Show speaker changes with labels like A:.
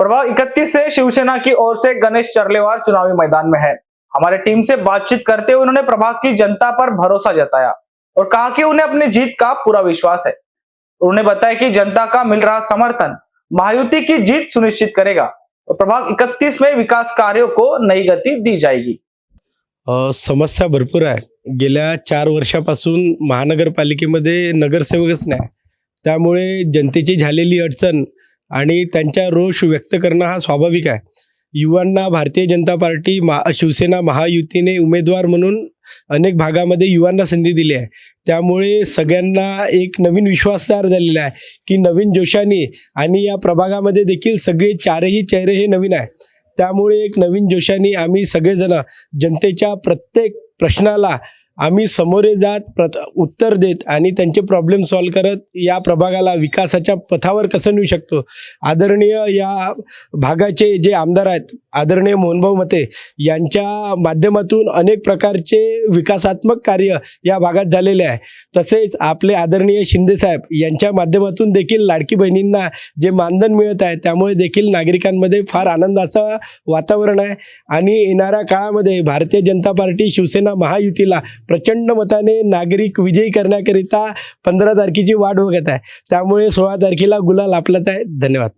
A: प्रभाग 31 से शिवसेना की ओर से गणेश चरलेवाल चुनावी मैदान में है। हमारे टीम से बातचीत करते हुए उन्होंने प्रभाग की जनता पर भरोसा जताया और कहा कि उन्हें अपनी जीत का पूरा विश्वास है। उन्होंने बताया कि जनता का मिल रहा समर्थन महायुति की जीत सुनिश्चित करेगा और प्रभाग 31 में विकास कार्यों को नई गती दी जाएगी।
B: समस्या भरपूर आहे। गेल्या 4 वर्षापासून महानगरपालिकेमध्ये नगरसेवकच नाही, त्यामुळे जनतेची झालेली अडचण आणि त्यांचा रोष व्यक्त करणं हा स्वाभाविक आहे। युवांना भारतीय जनता पार्टी शिवसेना महायुतीने उमेदवार म्हणून अनेक भागामध्ये युवांना संधी दिली आहे, त्यामुळे सगळ्यांना एक नवीन विश्वास तयार झालेला आहे की नवीन जोशाने आणि या प्रभागामध्ये देखील सगळे चारही चेहरे हे नवीन आहे, त्यामुळे एक नवीन जोशाने आम्ही सगळेजण जनतेच्या प्रत्येक प्रश्नाला आम्ही समोरे जात उत्तर देत आणि त्यांचे प्रॉब्लेम सॉल्व करत या प्रभागाला विकासाच्या पथावर कसं नेऊ शकतो। आदरणीय या भागाचे जे आमदार आहेत आदरणीय मोहनभाऊ मते यांच्या माध्यमातून अनेक प्रकारचे विकासात्मक कार्य या भागात झालेले आहे। तसेच आपले आदरणीय शिंदे साहेब यांच्या माध्यमातून देखील लाडकी बहिणींना जे मानधन मिळत आहे, त्यामुळे देखील नागरिकांमध्ये फार आनंदाचं वातावरण आहे आणि येणाऱ्या काळामध्ये भारतीय जनता पार्टी शिवसेना महायुतीला प्रचंड मताने नागरिक विजयी करण्याकरिता 15 तारखेची वाट बघत आहे, त्यामुळे 16 तारखेला गुलाल आपलाच आहे। धन्यवाद।